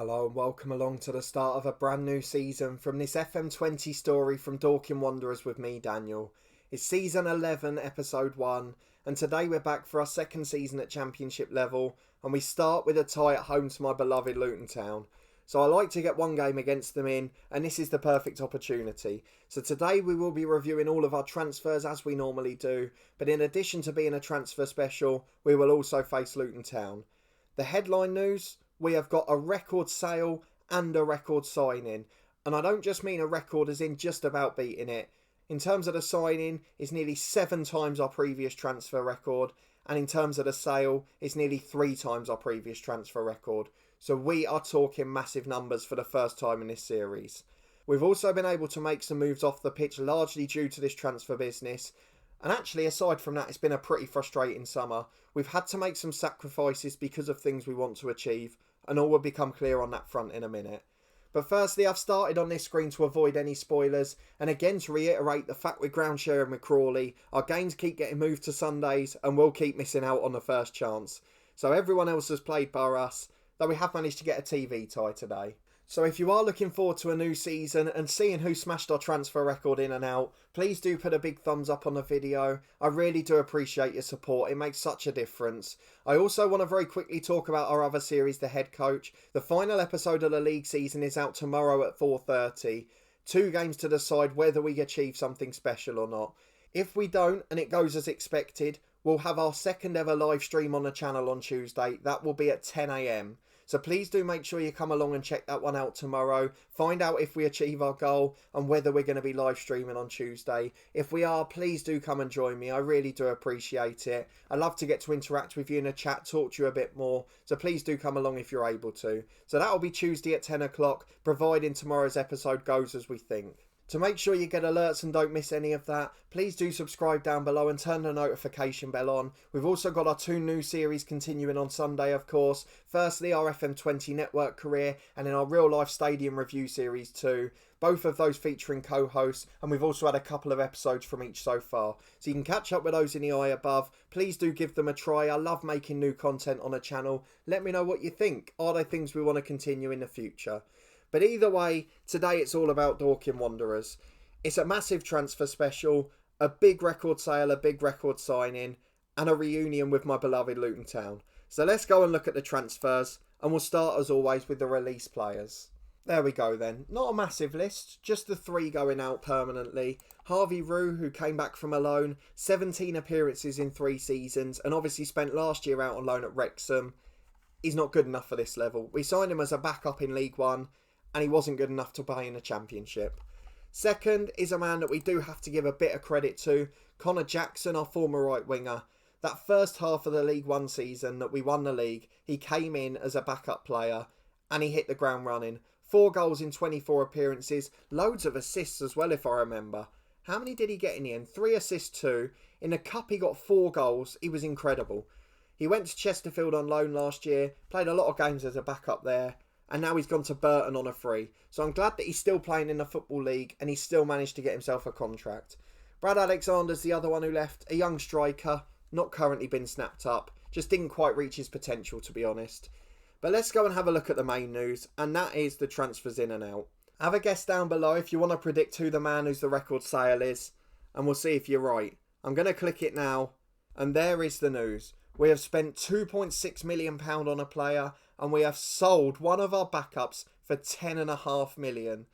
Hello and welcome along to the start of a brand new season from this FM20 story from Dorking Wanderers with me, Daniel. It's season 11, episode 1, and today we're back for our second season at championship level, and we start with a tie at home to my beloved Luton Town. So I like to get one game against them in, and this is the perfect opportunity. So today we will be reviewing all of our transfers as we normally do, but in addition to being a transfer special, we will also face Luton Town. The headline news: we have got a record sale and a record signing. And I don't just mean a record as in just about beating it. In terms of the signing, it's nearly 7 times our previous transfer record. And in terms of the sale, it's nearly 3 times our previous transfer record. So we are talking massive numbers for the first time in this series. We've also been able to make some moves off the pitch largely due to this transfer business. And actually, aside from that, it's been a pretty frustrating summer. We've had to make some sacrifices because of things we want to achieve, and all will become clear on that front in a minute. But firstly, I've started on this screen to avoid any spoilers, and again to reiterate the fact we're ground sharing with Crawley, our games keep getting moved to Sundays, and we'll keep missing out on the first chance. So everyone else has played bar us, though we have managed to get a TV tie today. So if you are looking forward to a new season and seeing who smashed our transfer record in and out, please do put a big thumbs up on the video. I really do appreciate your support. It makes such a difference. I also want to very quickly talk about our other series, The Head Coach. The final episode of the league season is out tomorrow at 4:30. 2 games to decide whether we achieve something special or not. If we don't and it goes as expected, we'll have our second ever live stream on the channel on Tuesday. That will be at 10 AM. So please do make sure you come along and check that one out tomorrow. Find out if we achieve our goal and whether we're going to be live streaming on Tuesday. If we are, please do come and join me. I really do appreciate it. I love to get to interact with you in a chat, talk to you a bit more. So please do come along if you're able to. So that will be Tuesday at 10 o'clock, providing tomorrow's episode goes as we think. To make sure you get alerts and don't miss any of that, please do subscribe down below and turn the notification bell on. We've also got our 2 new series continuing on Sunday, of course. Firstly, our FM20 network career, and then our real life stadium review series too. Both of those featuring co-hosts, and we've also had a couple of episodes from each so far. So you can catch up with those in the eye above. Please do give them a try. I love making new content on the channel. Let me know what you think. Are there things we want to continue in the future? But either way, today it's all about Dorking Wanderers. It's a massive transfer special, a big record sale, a big record signing, and a reunion with my beloved Luton Town. So let's go and look at the transfers, and we'll start as always with the release players. There we go then. Not a massive list, just the 3 going out permanently. Harvey Roux, who came back from a loan, 17 appearances in 3 seasons, and obviously spent last year out on loan at Wrexham. He's not good enough for this level. We signed him as a backup in League One, and he wasn't good enough to play in the Championship. Second is a man that we do have to give a bit of credit to, Connor Jackson, our former right winger. That first half of the League One season that we won the league, he came in as a backup player and he hit the ground running. 4 goals in 24 appearances, loads of assists as well if I remember. How many did he get in the end? 3 assists too. In the Cup he got 4 goals, he was incredible. He went to Chesterfield on loan last year, played a lot of games as a backup there, and now he's gone to Burton on a free. So I'm glad that he's still playing in the Football League and he's still managed to get himself a contract. Brad Alexander's the other one who left, a young striker, not currently been snapped up. Just didn't quite reach his potential, to be honest. But let's go and have a look at the main news, and that is the transfers in and out. Have a guess down below if you want to predict who the man who's the record sale is, and we'll see if you're right. I'm going to click it now, and there is the news. We have spent £2.6 million on a player, and we have sold one of our backups for £10.5 million.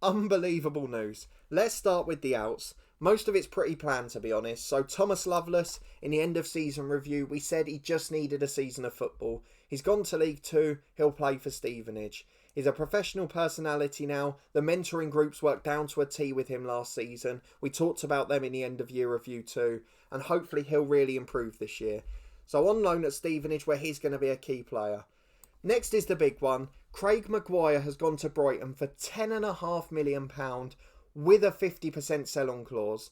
Unbelievable news. Let's start with the outs. Most of it's pretty planned, to be honest. So Thomas Lovelace, in the end of season review, we said he just needed a season of football. He's gone to League 2, he'll play for Stevenage. He's a professional personality now. The mentoring groups worked down to a T with him last season. We talked about them in the end of year review too, and hopefully he'll really improve this year. So on loan at Stevenage, where he's going to be a key player. Next is the big one. Craig Mcguire has gone to Brighton for £10.5 million with a 50% sell-on clause.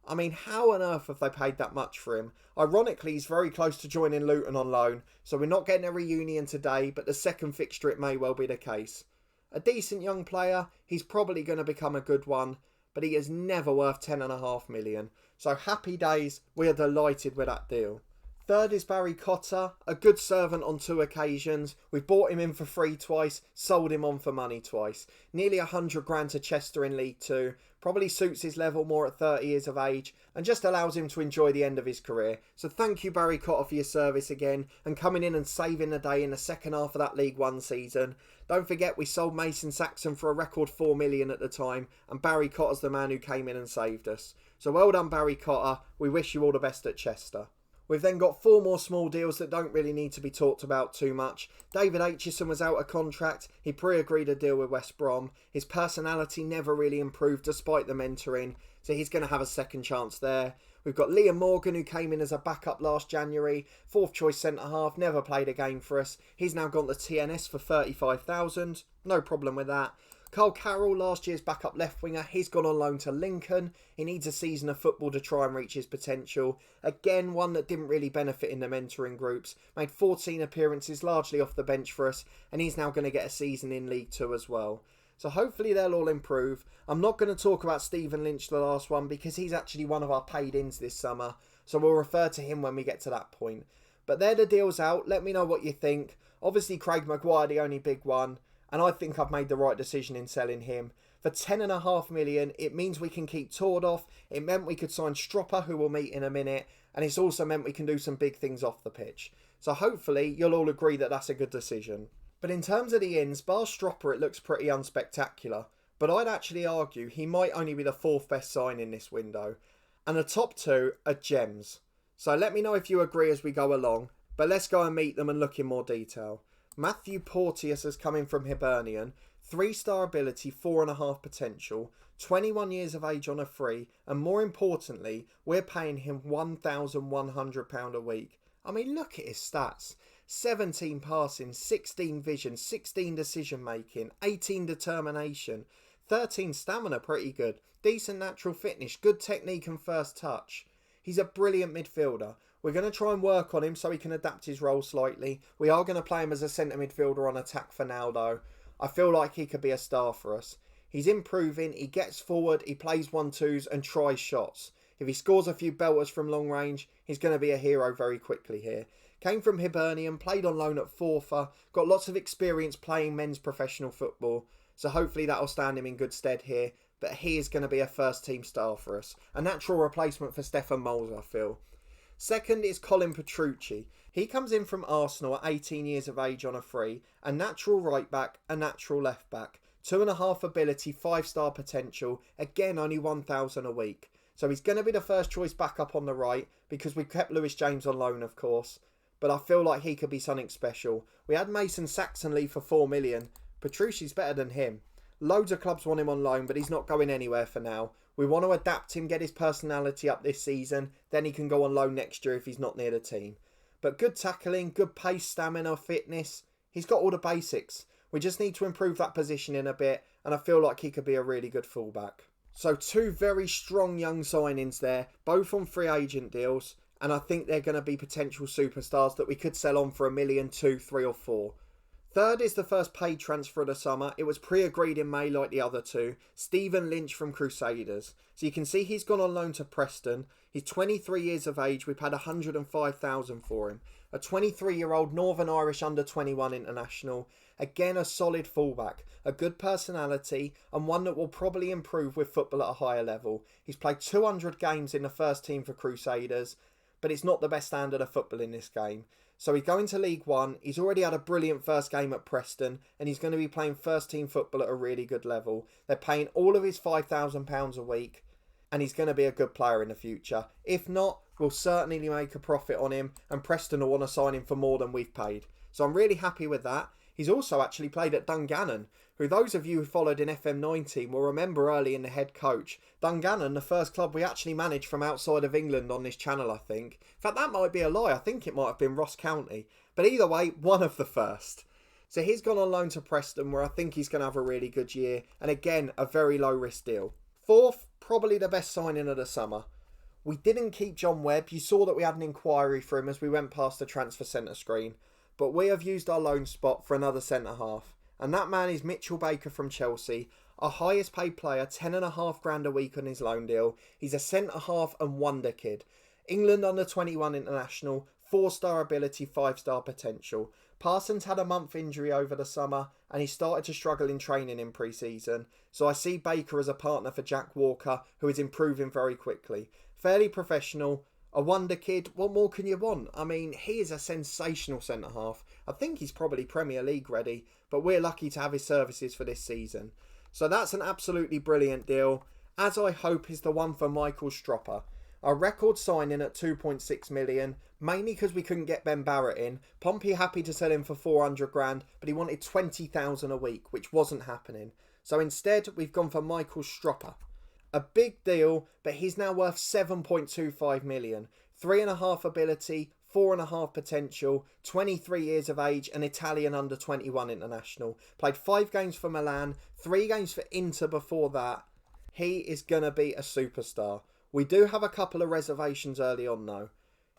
I mean, how on earth have they paid that much for him? Ironically, he's very close to joining Luton on loan, so we're not getting a reunion today, but the second fixture it may well be the case. A decent young player, he's probably going to become a good one, but he is never worth £10.5 million. So happy days, we are delighted with that deal. Third is Barry Cotter, a good servant on 2 occasions. We've bought him in for free twice, sold him on for money twice. Nearly 100 grand to Chester in League 2. Probably suits his level more at 30 years of age and just allows him to enjoy the end of his career. So thank you, Barry Cotter, for your service again and coming in and saving the day in the second half of that League 1 season. Don't forget we sold Mason Saxon for a record 4 million at the time, and Barry Cotter's the man who came in and saved us. So well done, Barry Cotter. We wish you all the best at Chester. We've then got 4 more small deals that don't really need to be talked about too much. David Aitchison was out of contract. He pre-agreed a deal with West Brom. His personality never really improved despite the mentoring, so he's going to have a second chance there. We've got Liam Morgan, who came in as a backup last January. 4th choice centre-half, never played a game for us. He's now gone to TNS for 35,000. No problem with that. Carl Carroll, last year's backup left winger, he's gone on loan to Lincoln. He needs a season of football to try and reach his potential. Again, one that didn't really benefit in the mentoring groups. Made 14 appearances, largely off the bench for us, and he's now going to get a season in League 2 as well. So hopefully they'll all improve. I'm not going to talk about Stephen Lynch, the last one, because he's actually one of our paid-ins this summer. So we'll refer to him when we get to that point. But they're the deals out. Let me know what you think. Obviously, Craig Mcguire, the only big one. And I think I've made the right decision in selling him. For 10.5 million, it means we can keep Tordoff. It meant we could sign Stropper, who we'll meet in a minute. And it's also meant we can do some big things off the pitch. So hopefully you'll all agree that that's a good decision. But in terms of the ins, bar Stropper, it looks pretty unspectacular. But I'd actually argue he might only be the 4th best sign in this window. And the top 2 are gems. So let me know if you agree as we go along. But let's go and meet them and look in more detail. Matthew Porteous has come in from Hibernian, 3-star ability, 4.5 potential, 21 years of age on a free, and more importantly, we're paying him £1,100 a week. I mean, look at his stats. 17 passing, 16 vision, 16 decision making, 18 determination, 13 stamina, pretty good, decent natural fitness, good technique and first touch. He's a brilliant midfielder. We're going to try and work on him so he can adapt his role slightly. We are going to play him as a centre midfielder on attack for now though. I feel like he could be a star for us. He's improving, he gets forward, he plays 1-2s and tries shots. If he scores a few belters from long range, he's going to be a hero very quickly here. Came from Hibernian, played on loan at Forfar, got lots of experience playing men's professional football. So hopefully that'll stand him in good stead here. But he is going to be a first team star for us. A natural replacement for Stefan Moles, I feel. Second is Colin Petrucci. He comes in from Arsenal at 18 years of age on a free. A natural right back, a natural left back. 2.5 ability, 5-star potential. Again, only 1,000 a week. So he's going to be the first choice backup on the right because we kept Lewis James on loan, of course. But I feel like he could be something special. We had Mason Saxon leave for 4 million. Petrucci's better than him. Loads of clubs want him on loan, but he's not going anywhere for now. We want to adapt him, get his personality up this season. Then he can go on loan next year if he's not near the team. But good tackling, good pace, stamina, fitness. He's got all the basics. We just need to improve that positioning a bit. And I feel like he could be a really good fullback. So 2 very strong young signings there. Both on free agent deals. And I think they're going to be potential superstars that we could sell on for 1 million, 2, 3 or 4. Third is the first paid transfer of the summer. It was pre-agreed in May like the other 2. Stephen Lynch from Crusaders. So you can see he's gone on loan to Preston. He's 23 years of age. We've had 105,000 for him. A 23-year-old Northern Irish under-21 international. Again, a solid fullback. A good personality and one that will probably improve with football at a higher level. He's played 200 games in the first team for Crusaders. But it's not the best standard of football in this game. So he's going to League 1, he's already had a brilliant first game at Preston, and he's going to be playing first team football at a really good level. They're paying all of his £5,000 a week, and he's going to be a good player in the future. If not, we'll certainly make a profit on him, and Preston will want to sign him for more than we've paid. So I'm really happy with that. He's also actually played at Dungannon, who those of you who followed in FM20 will remember early in the head coach. Dungannon, the first club we actually managed from outside of England on this channel, I think. In fact, that might be a lie. I think it might have been Ross County. But either way, one of the first. So he's gone on loan to Preston, where I think he's going to have a really good year. And again, a very low risk deal. Fourth, probably the best signing of the summer. We didn't keep John Webb. You saw that we had an inquiry for him as we went past the transfer centre screen. But we have used our loan spot for another centre-half. And that man is Mitchell Baker from Chelsea. Our highest paid player, 10.5 grand a week on his loan deal. He's a centre-half and wonder kid. England under-21 international, 4-star ability, 5-star potential. Parsons had a month injury over the summer and he started to struggle in training in pre-season, so I see Baker as a partner for Jack Walker, who is improving very quickly. Fairly professional, a wonder kid, what more can you want? I mean, he is a sensational centre-half. I think he's probably Premier League ready, but we're lucky to have his services for this season. So that's an absolutely brilliant deal, as I hope is the one for Michael Stropper. Our record signing at 2.6 million, mainly because we couldn't get Ben Barrett in. Pompey happy to sell him for 400 grand, but he wanted 20,000 a week, which wasn't happening. So instead, we've gone for Michael Stropper. A big deal, but he's now worth 7.25 million. 3.5 ability, 4.5 potential, 23 years of age, an Italian under 21 international. Played 5 games for Milan, 3 games for Inter before that. He is going to be a superstar. We do have a couple of reservations early on though.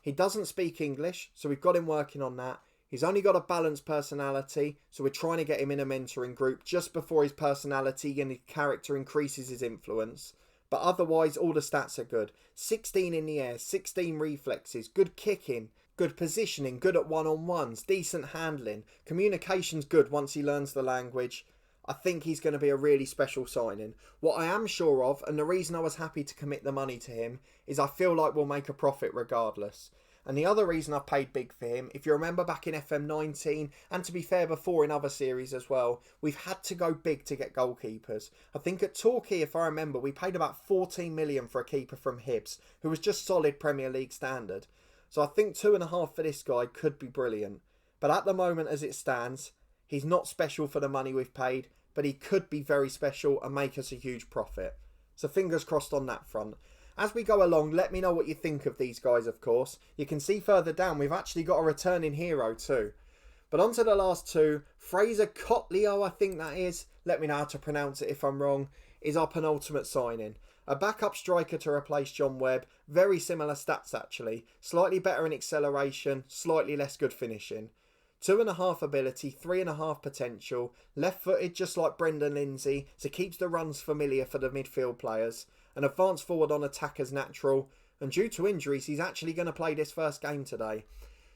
He doesn't speak English, so we've got him working on that. He's only got a balanced personality, so we're trying to get him in a mentoring group just before his personality and his character increases his influence. But otherwise, all the stats are good. 16 in the air, 16 reflexes, good kicking, good positioning, good at one-on-ones, decent handling. Communication's good once he learns the language. I think he's going to be a really special signing. What I am sure of, and the reason I was happy to commit the money to him, is I feel like we'll make a profit regardless. And the other reason I paid big for him, if you remember back in FM19, and to be fair before in other series as well, we've had to go big to get goalkeepers. I think at Torquay, if I remember, we paid about 14 million for a keeper from Hibs, who was just solid Premier League standard. So I think 2.5 for this guy could be brilliant. But at the moment as it stands, he's not special for the money we've paid, but he could be very special and make us a huge profit. So fingers crossed on that front. As we go along, let me know what you think of these guys, of course. You can see further down, we've actually got a returning hero too. But on to the last two. Fraser Cotleo, I think that is. Let me know how to pronounce it if I'm wrong. Is our penultimate signing. A backup striker to replace John Webb. Very similar stats actually. Slightly better in acceleration, slightly less good finishing. 2.5 ability, 3.5 potential, left-footed just like Brendan Lindsay, so keeps the runs familiar for the midfield players, an advanced forward on attack as natural, and due to injuries he's actually going to play this first game today.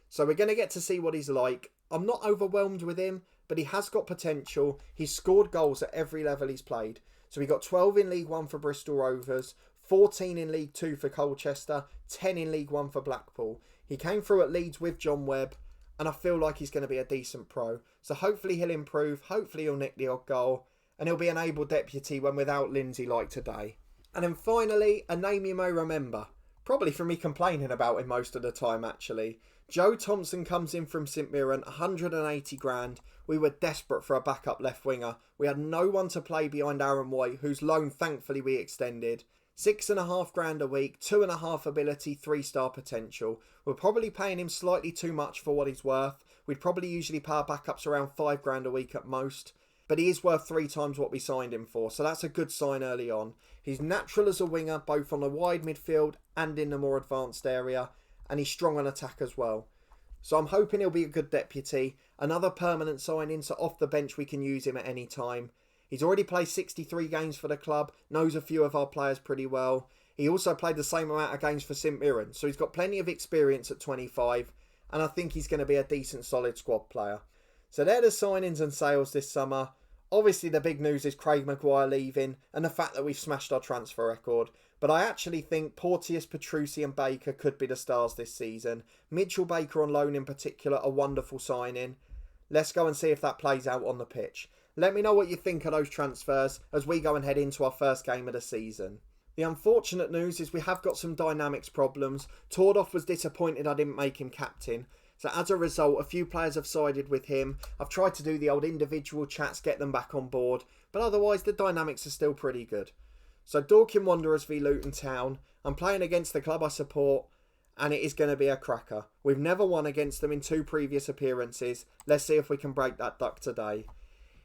So we're going to get to see what he's like. I'm not overwhelmed with him, but he has got potential. He's scored goals at every level he's played. So he got 12 in League 1 for Bristol Rovers, 14 in League 2 for Colchester, 10 in League 1 for Blackpool. He came through at Leeds with John Webb, and I feel like he's going to be a decent pro. So hopefully he'll improve, hopefully he'll nick the odd goal, and he'll be an able deputy when without Lindsay like today. And then finally, a name you may remember. Probably from me complaining about him most of the time actually. Joe Thompson comes in from St Mirren, 180 grand. We were desperate for a backup left winger. We had no one to play behind Aaron White, whose loan thankfully we extended. 6.5 grand a week, 2.5 ability, 3-star potential. We're probably paying him slightly too much for what he's worth. We'd probably usually pay our backups around 5 grand a week at most. But he is worth 3 times what we signed him for, so that's a good sign early on. He's natural as a winger, both on the wide midfield and in the more advanced area. And he's strong on attack as well. So I'm hoping he'll be a good deputy. Another permanent signing, so off the bench we can use him at any time. He's already played 63 games for the club, knows a few of our players pretty well. He also played the same amount of games for St Mirren, so he's got plenty of experience at 25, and I think he's going to be a decent solid squad player. So they're the signings and sales this summer. Obviously the big news is Craig Mcguire leaving, and the fact that we've smashed our transfer record. But I actually think Porteous, Petrucci and Baker could be the stars this season. Mitchell Baker on loan in particular, a wonderful signing. Let's go and see if that plays out on the pitch. Let me know what you think of those transfers as we go and head into our first game of the season. The unfortunate news is we have got some dynamics problems. Tordoff was disappointed I didn't make him captain. So as a result, a few players have sided with him. I've tried to do the old individual chats, get them back on board. But otherwise, the dynamics are still pretty good. So Dorking Wanderers v Luton Town. I'm playing against the club I support, and it is going to be a cracker. We've never won against them in 2 previous appearances. Let's see if we can break that duck today.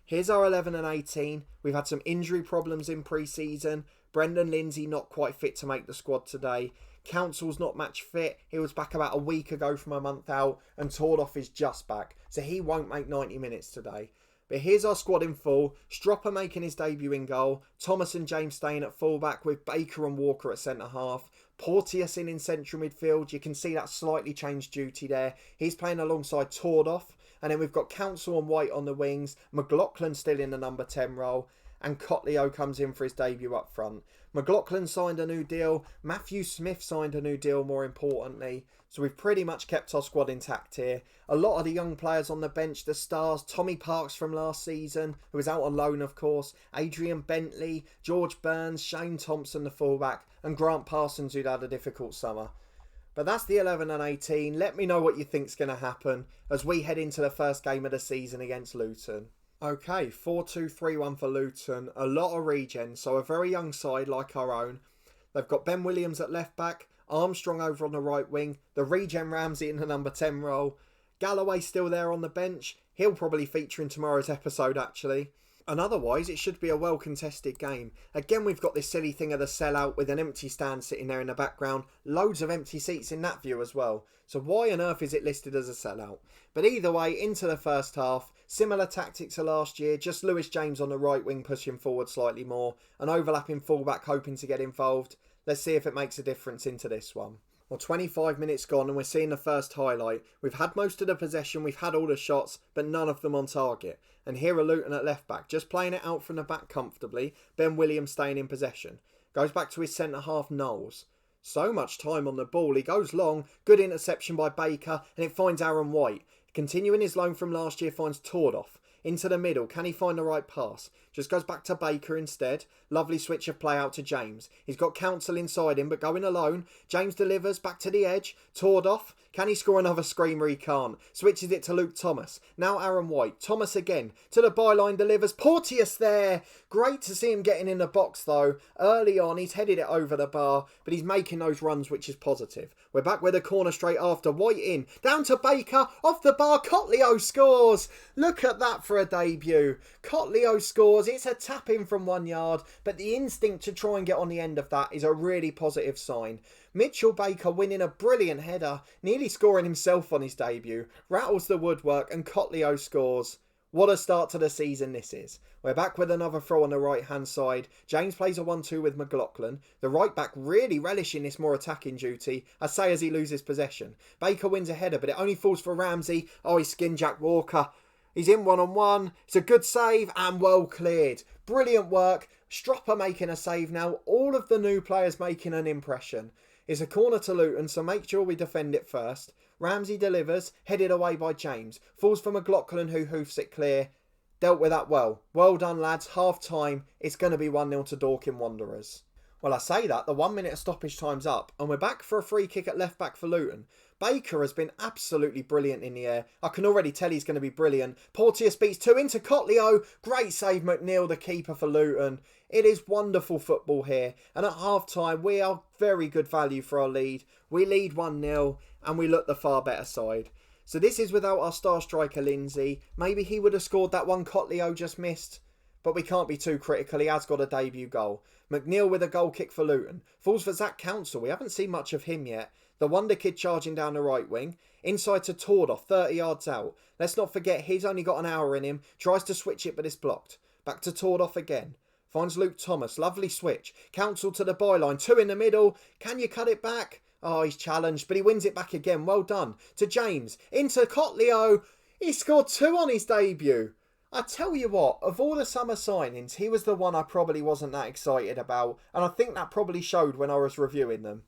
Here's our 11 and 18. We've had some injury problems in pre-season. Brendan Lindsay not quite fit to make the squad today. Council's not match fit. He was back about a week ago from a month out, and Tordoff is just back, so he won't make 90 minutes today. But here's our squad in full. Stropper making his debut in goal. Thomas and James staying at fullback with Baker and Walker at centre-half. Porteous in central midfield. You can see that slightly changed duty there. He's playing alongside Tordoff. And then we've got Council and White on the wings. McLaughlin still in the number 10 role. And Cotleo comes in for his debut up front. McLaughlin signed a new deal. Matthew Smith signed a new deal, more importantly. So we've pretty much kept our squad intact here. A lot of the young players on the bench, the stars. Tommy Parks from last season, who was out on loan, of course. Adrian Bentley, George Burns, Shane Thompson, the fullback. And Grant Parsons, who'd had a difficult summer. But that's the 11 and 18. Let me know what you think's going to happen as we head into the first game of the season against Luton. Okay, 4-2-3-1 for Luton. A lot of regen, so a very young side like our own. They've got Ben Williams at left back, Armstrong over on the right wing, the regen Ramsey in the number 10 role. Galloway still there on the bench. He'll probably feature in tomorrow's episode, actually. And otherwise, it should be a well-contested game. Again, we've got this silly thing of the sellout with an empty stand sitting there in the background. Loads of empty seats in that view as well. So why on earth is it listed as a sellout? But either way, into the first half, similar tactics to last year. Just Lewis James on the right wing pushing forward slightly more. An overlapping fullback hoping to get involved. Let's see if it makes a difference into this one. Well, 25 minutes gone and we're seeing the first highlight. We've had most of the possession, we've had all the shots, but none of them on target. And here are Luton at left back, just playing it out from the back comfortably. Ben Williams staying in possession. Goes back to his centre half, Knowles. So much time on the ball. He goes long, good interception by Baker, and it finds Aaron White. Continuing his loan from last year, finds Tordoff. Into the middle, can he find the right pass? Just goes back to Baker instead. Lovely switch of play out to James. He's got Council inside him, but going alone. James delivers back to the edge. Tordoff. Can he score another screamer? He can't. Switches it to Luke Thomas. Now Aaron White. Thomas again. To the byline delivers. Porteous there. Great to see him getting in the box though. Early on, he's headed it over the bar, but he's making those runs, which is positive. We're back with a corner straight after. White in. Down to Baker. Off the bar. Cotleo scores. Look at that for a debut. Cotleo scores. It's a tap in from 1 yard, but the instinct to try and get on the end of that is a really positive sign. Mitchell Baker winning a brilliant header, nearly scoring himself on his debut, rattles the woodwork and Cotleo scores. What a start to the season this is. We're back with another throw on the right hand side. James plays a 1-2 with McLaughlin. The right back really relishing this more attacking duty, I say as he loses possession. Baker wins a header, but it only falls for Ramsey. Oh, he skinned Jack Walker. He's in one-on-one. It's a good save and well cleared. Brilliant work. Stropper making a save now. All of the new players making an impression. It's a corner to Luton, so make sure we defend it first. Ramsey delivers, headed away by James. Falls for McLaughlin, who hoofs it clear. Dealt with that well. Well done, lads. Half time. It's going to be 1-0 to Dorking Wanderers. Well, I say that, the 1 minute of stoppage time's up, and we're back for a free kick at left back for Luton. Baker has been absolutely brilliant in the air. I can already tell he's going to be brilliant. Porteous beats 2 into Cotleo. Great save, McNeil, the keeper for Luton. It is wonderful football here. And at half-time, we are very good value for our lead. We lead 1-0 and we look the far better side. So this is without our star striker, Lindsay. Maybe he would have scored that one Cotleo just missed. But we can't be too critical. He has got a debut goal. McNeil with a goal kick for Luton. Falls for Zach Council. We haven't seen much of him yet. The Wonder Kid charging down the right wing. Inside to Tordoff, 30 yards out. Let's not forget he's only got an hour in him. Tries to switch it, but it's blocked. Back to Tordoff again. Finds Luke Thomas. Lovely switch. Council to the byline. 2 in the middle. Can you cut it back? Oh, he's challenged, but he wins it back again. Well done. To James. Into Cotleo. He scored 2 on his debut. I tell you what, of all the summer signings, he was the one I probably wasn't that excited about, and I think that probably showed when I was reviewing them.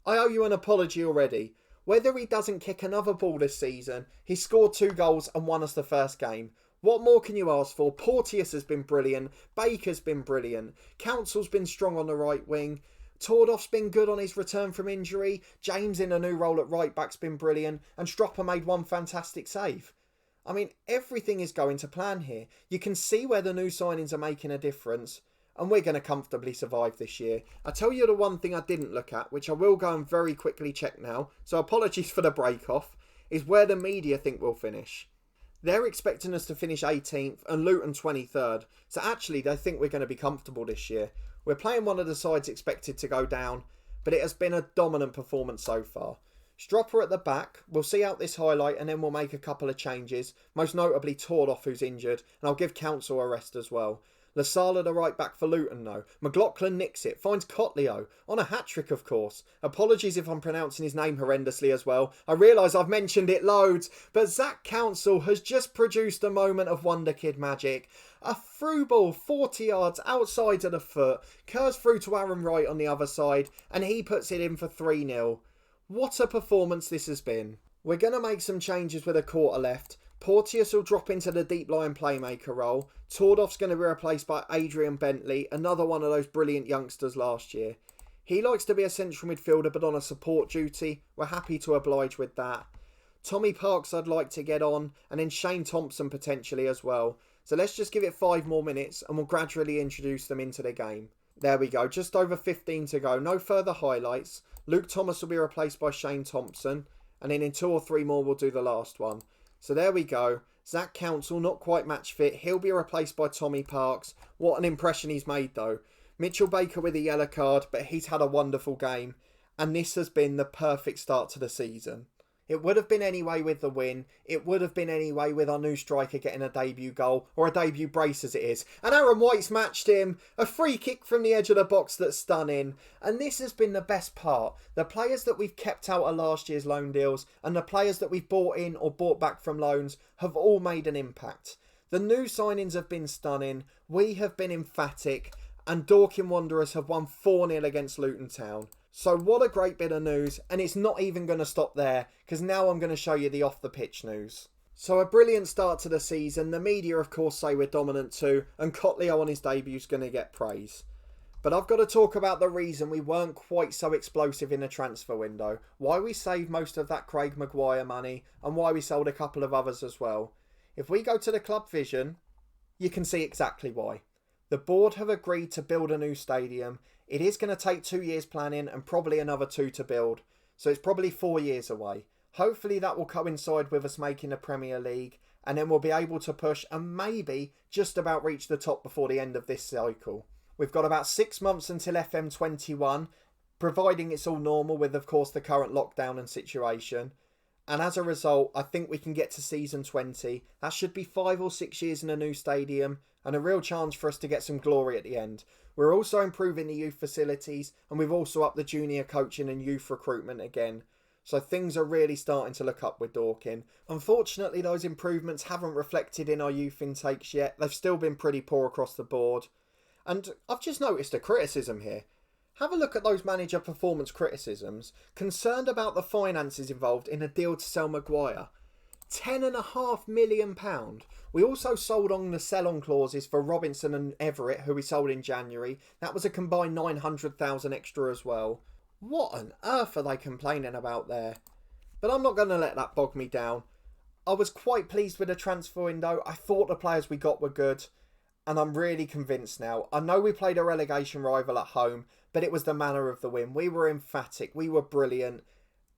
I owe you an apology already. Whether he doesn't kick another ball this season, he scored 2 goals and won us the first game. What more can you ask for? Porteous has been brilliant. Baker's been brilliant. Council's been strong on the right wing. Tordoff's been good on his return from injury. James in a new role at right back's been brilliant. And Stropper made one fantastic save. I mean, everything is going to plan here. You can see where the new signings are making a difference. And we're going to comfortably survive this year. I tell you the one thing I didn't look at, which I will go and very quickly check now, so apologies for the break off, is where the media think we'll finish. They're expecting us to finish 18th and Luton 23rd, so actually they think we're going to be comfortable this year. We're playing one of the sides expected to go down, but it has been a dominant performance so far. Stropper at the back, we'll see out this highlight and then we'll make a couple of changes, most notably Tordoff who's injured, and I'll give Council a rest as well. Lasala the right back for Luton though. McLaughlin nicks it, finds Cotleo, on a hat-trick of course. Apologies if I'm pronouncing his name horrendously as well. I realise I've mentioned it loads, but Zach Council has just produced a moment of Wonder Kid magic. A through ball 40 yards outside of the foot, curves through to Aaron Wright on the other side, and he puts it in for 3-0. What a performance this has been. We're going to make some changes with a quarter left. Porteous will drop into the deep line playmaker role. Tordoff's going to be replaced by Adrian Bentley, another one of those brilliant youngsters last year. He likes to be a central midfielder but on a support duty. We're happy to oblige with that. Tommy Parks I'd like to get on, and then Shane Thompson potentially as well. So let's just give it 5 more minutes and we'll gradually introduce them into the game. There we go, just over 15 to go. No further highlights. Luke Thomas will be replaced by Shane Thompson, and then in 2 or 3 more we'll do the last one. So there we go. Zach Council, not quite match fit. He'll be replaced by Tommy Parks. What an impression he's made though. Mitchell Baker with a yellow card, but he's had a wonderful game. And this has been the perfect start to the season. It would have been anyway with the win. It would have been anyway with our new striker getting a debut goal, or a debut brace as it is. And Aaron White's matched him. A free kick from the edge of the box that's stunning. And this has been the best part. The players that we've kept out of last year's loan deals and the players that we've bought in or bought back from loans have all made an impact. The new signings have been stunning. We have been emphatic. And Dorking Wanderers have won 4-0 against Luton Town. So what a great bit of news, and it's not even going to stop there, because now I'm going to show you the off-the-pitch news. So a brilliant start to the season. The media of course say we're dominant too, and Cotleo on his debut is going to get praise. But I've got to talk about the reason we weren't quite so explosive in the transfer window, why we saved most of that Craig Mcguire money, and why we sold a couple of others as well. If we go to the club vision, you can see exactly why. The board have agreed to build a new stadium. It is going to take 2 years planning and probably another 2 to build. So it's probably 4 years away. Hopefully that will coincide with us making the Premier League, and then we'll be able to push and maybe just about reach the top before the end of this cycle. We've got about 6 months until FM21, providing it's all normal with of course the current lockdown and situation. And as a result, I think we can get to season 20. That should be 5 or 6 years in a new stadium and a real chance for us to get some glory at the end. We're also improving the youth facilities, and we've also upped the junior coaching and youth recruitment again. So things are really starting to look up with Dorking. Unfortunately, those improvements haven't reflected in our youth intakes yet. They've still been pretty poor across the board. And I've just noticed a criticism here. Have a look at those manager performance criticisms. Concerned about the finances involved in a deal to sell Mcguire. £10.5 million. We also sold on the sell-on clauses for Robinson and Everett, who we sold in January. That was a combined 900,000 extra as well. What on earth are they complaining about there? But I'm not going to let that bog me down. I was quite pleased with the transfer window. I thought the players we got were good. And I'm really convinced now. I know we played a relegation rival at home, but it was the manner of the win. We were emphatic. We were brilliant.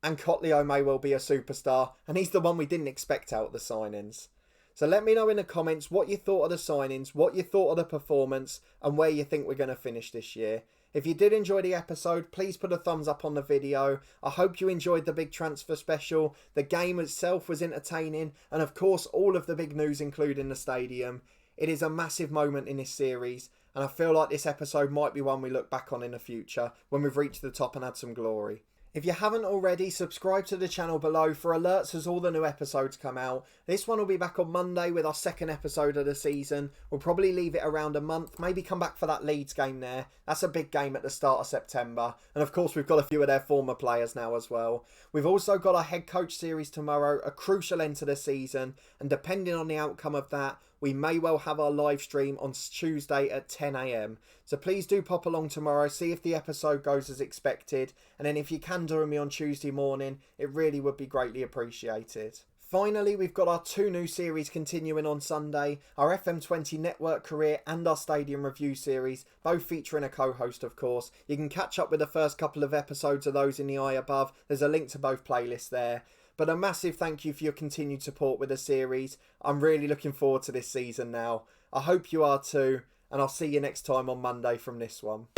And Cotleo may well be a superstar. And he's the one we didn't expect out of the signings. So let me know in the comments what you thought of the signings, what you thought of the performance, and where you think we're going to finish this year. If you did enjoy the episode, please put a thumbs up on the video. I hope you enjoyed the big transfer special. The game itself was entertaining. And of course, all of the big news, including the stadium. It is a massive moment in this series. And I feel like this episode might be one we look back on in the future, when we've reached the top and had some glory. If you haven't already, subscribe to the channel below for alerts as all the new episodes come out. This one will be back on Monday with our second episode of the season. We'll probably leave it around a month, maybe come back for that Leeds game there. That's a big game at the start of September. And of course we've got a few of their former players now as well. We've also got our head coach series tomorrow, a crucial end to the season. And depending on the outcome of that, we may well have our live stream on Tuesday at 10 AM. So please do pop along tomorrow, see if the episode goes as expected. And then if you can join me on Tuesday morning, it really would be greatly appreciated. Finally, we've got our 2 new series continuing on Sunday, our FM20 Network Career and our Stadium Review series, both featuring a co-host of course. You can catch up with the first couple of episodes of those in the eye above. There's a link to both playlists there. But a massive thank you for your continued support with the series. I'm really looking forward to this season now. I hope you are too, and I'll see you next time on Monday from this one.